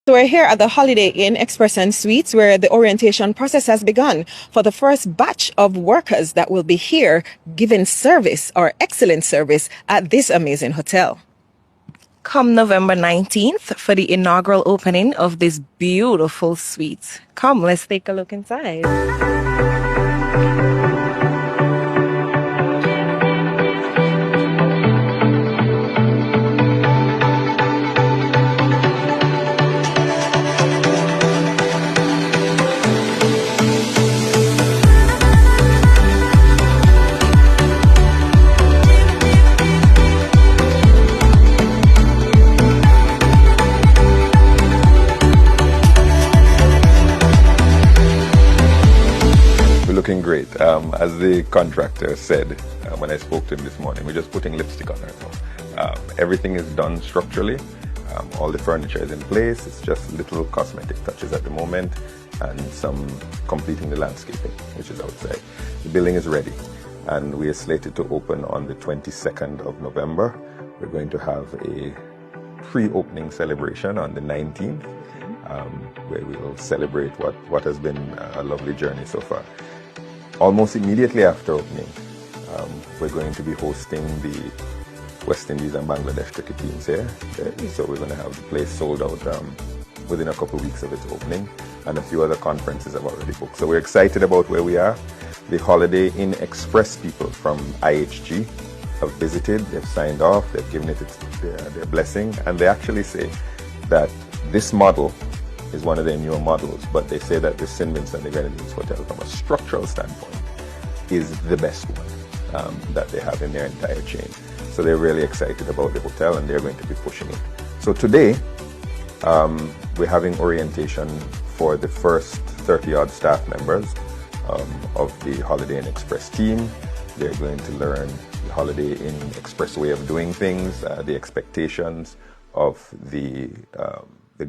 So we're here at the Holiday Inn Express and Suites where the orientation process has begun for the first batch of workers that will be here giving service or excellent service at this amazing hotel. Come November 19th for the inaugural opening of this beautiful suite. Come, let's take a look inside. Looking great. As the contractor said when I spoke to him this morning, we're just putting lipstick on her now. Everything is done structurally. All the furniture is in place. It's just little cosmetic touches at the moment and some completing the landscaping, which is outside. The building is ready and we are slated to open on the 22nd of November. We're going to have a pre-opening celebration on the 19th where we will celebrate what has been a lovely journey so far. Almost immediately after opening, we're going to be hosting the West Indies and Bangladesh cricket teams here. So we're going to have the place sold out within a couple of weeks of its opening, and a few other conferences have already booked. So we're excited about where we are. The Holiday Inn Express people from IHG have visited, they've signed off, they've given it their blessing, and they actually say that this model is one of their newer models, but they say that the St. Vincent and the Grenadines Hotel, from a structural standpoint, is the best one that they have in their entire chain. So they're really excited about the hotel and they're going to be pushing it. So today, we're having orientation for the first 30-odd staff members of the Holiday Inn Express team. They're going to learn the Holiday Inn Express way of doing things, the expectations of the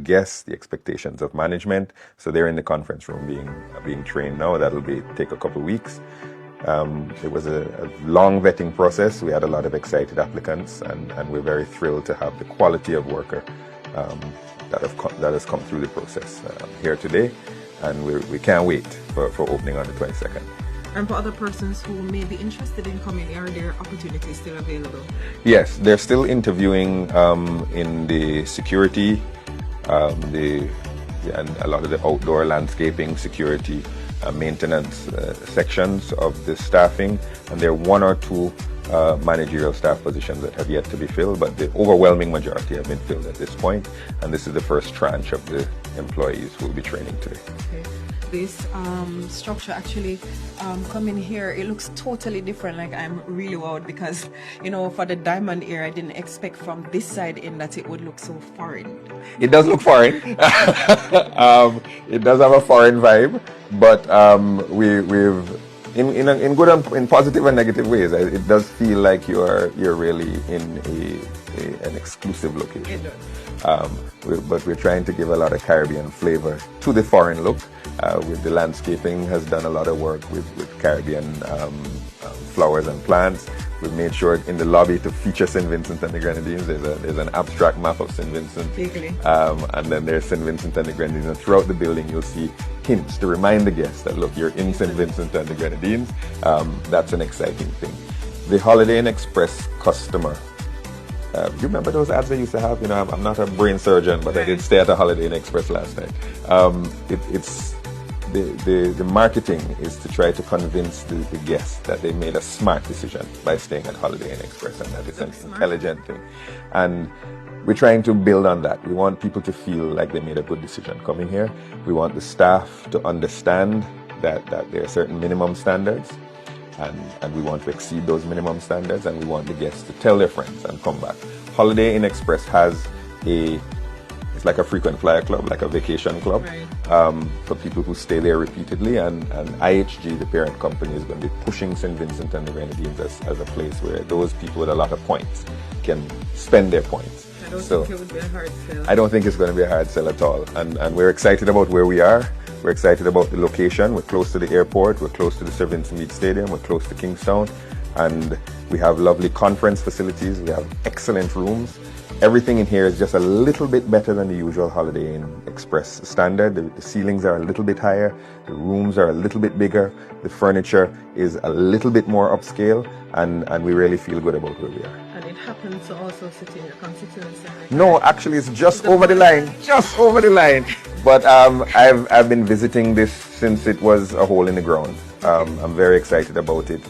guests, the expectations of management. So they're in the conference room being trained now. That'll take a couple of weeks. It was a long vetting process. We had a lot of excited applicants, and we're very thrilled to have the quality of worker that has come through the process here today, and we can't wait for opening on the 22nd. And for other persons who may be interested in coming, are there opportunities still available? Yes, they're still interviewing in the security, and a lot of the outdoor landscaping, security, maintenance sections of the staffing, and there are one or two managerial staff positions that have yet to be filled, but the overwhelming majority have been filled at this point, and this is the first tranche of the employees who will be training today. Okay. This structure actually coming here, it looks totally different. Like, I'm really wowed because, you know, for the diamond era, I didn't expect from this side in that it would look so foreign. It does look foreign. It does have a foreign vibe, but we've in good and in positive and negative ways. It does feel like you're really in an exclusive location. It does. But we're trying to give a lot of Caribbean flavor to the foreign look. With the landscaping has done a lot of work with Caribbean flowers and plants. We've made sure in the lobby to feature St. Vincent and the Grenadines. There's an abstract map of St. Vincent. And then there's St. Vincent and the Grenadines. And throughout the building, you'll see hints to remind the guests that, look, you're in St. Vincent and the Grenadines. That's an exciting thing. The Holiday Inn Express customer. Do you remember those ads they used to have? You know, I'm not a brain surgeon, but I did stay at a Holiday Inn Express last night. The marketing is to try to convince the guests that they made a smart decision by staying at Holiday Inn Express, and that it's an intelligent thing. And we're trying to build on that. We want people to feel like they made a good decision coming here. We want the staff to understand that there are certain minimum standards, and we want to exceed those minimum standards, and we want the guests to tell their friends and come back. Holiday Inn Express has it's like a frequent flyer club, like a vacation club, right, for people who stay there repeatedly, and IHG, the parent company, is going to be pushing St. Vincent and the Grenadines as a place where those people with a lot of points can spend their points. I don't think it would be a hard sell. I don't think it's going to be a hard sell at all, and we're excited about where we are. We're excited about the location. We're close to the airport, we're close to the Sir Vincent Meade Stadium, we're close to Kingstown, and we have lovely conference facilities, we have excellent rooms. Everything in here is just a little bit better than the usual Holiday Inn Express standard. The ceilings are a little bit higher, the rooms are a little bit bigger, the furniture is a little bit more upscale, and we really feel good about where we are. And it happens to also sit in your constituency. No, actually it's just over the line, just over the line. But I've been visiting this since it was a hole in the ground. I'm very excited about it.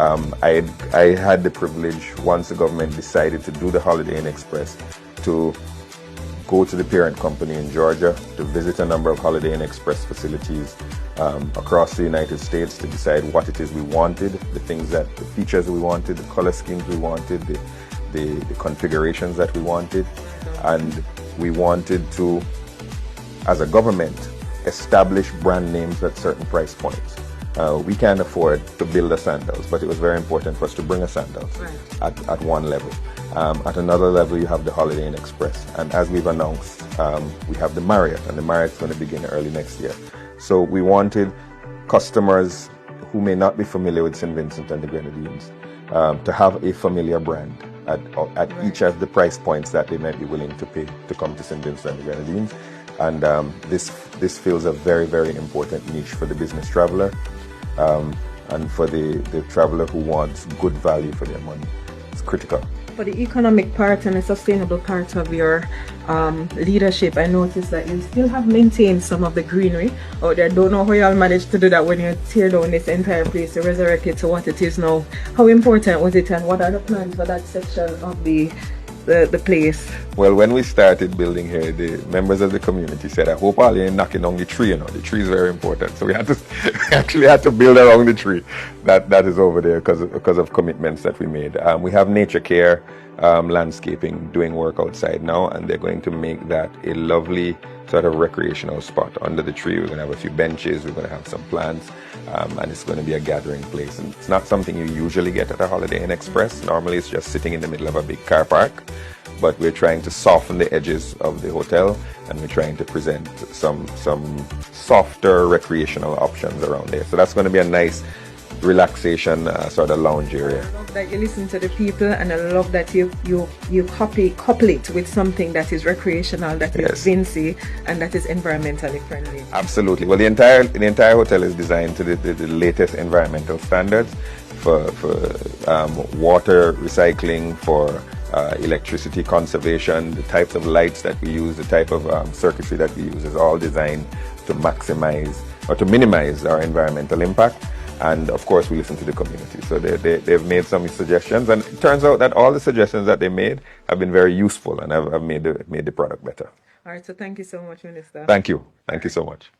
I had the privilege, once the government decided to do the Holiday Inn Express, to go to the parent company in Georgia, to visit a number of Holiday Inn Express facilities across the United States to decide what it is we wanted, the features we wanted, the color schemes we wanted, the configurations that we wanted. And we wanted to, as a government, establish brand names at certain price points. We can't afford to build a Sandals, but it was very important for us to bring a Sandals at one level. At another level, you have the Holiday Inn Express. And as we've announced, we have the Marriott, and the Marriott's going to begin early next year. So we wanted customers who may not be familiar with St. Vincent and the Grenadines to have a familiar brand at each of the price points that they might be willing to pay to come to St. Vincent and the Grenadines. And this fills a very, very important niche for the business traveler. And for the traveler who wants good value for their money. It's critical. For the economic part and the sustainable part of your leadership, I noticed that you still have maintained some of the greenery out there. I don't know how you all managed to do that when you tear down this entire place to resurrect it to what it is now. How important was it, and what are the plans for that section of the place? Well, when we started building here, the members of the community said, I hope all you're knocking down the tree, The tree is very important. So we actually had to build around the tree that is over there because of commitments that we made. We have nature care, landscaping, doing work outside now, and they're going to make that a lovely sort of recreational spot under the tree. We're going to have a few benches, we're going to have some plants, and it's going to be a gathering place. And it's not something you usually get at a Holiday Inn Express. Normally it's just sitting in the middle of a big car park, but we're trying to soften the edges of the hotel, and we're trying to present some softer recreational options around there. So that's going to be a nice relaxation sort of lounge area. I love that you listen to the people, and I love that you couple it with something that is recreational, that is Vincy, and that is environmentally friendly. Absolutely. Well, the entire hotel is designed to the latest environmental standards for water recycling, for electricity conservation. The types of lights that we use, the type of circuitry that we use is all designed to maximize or to minimize our environmental impact. And of course, we listen to the community. So they've made some suggestions, and it turns out that all the suggestions that they made have been very useful and have made the product better. All right, so thank you so much, Minister. Thank you. Thank you so much.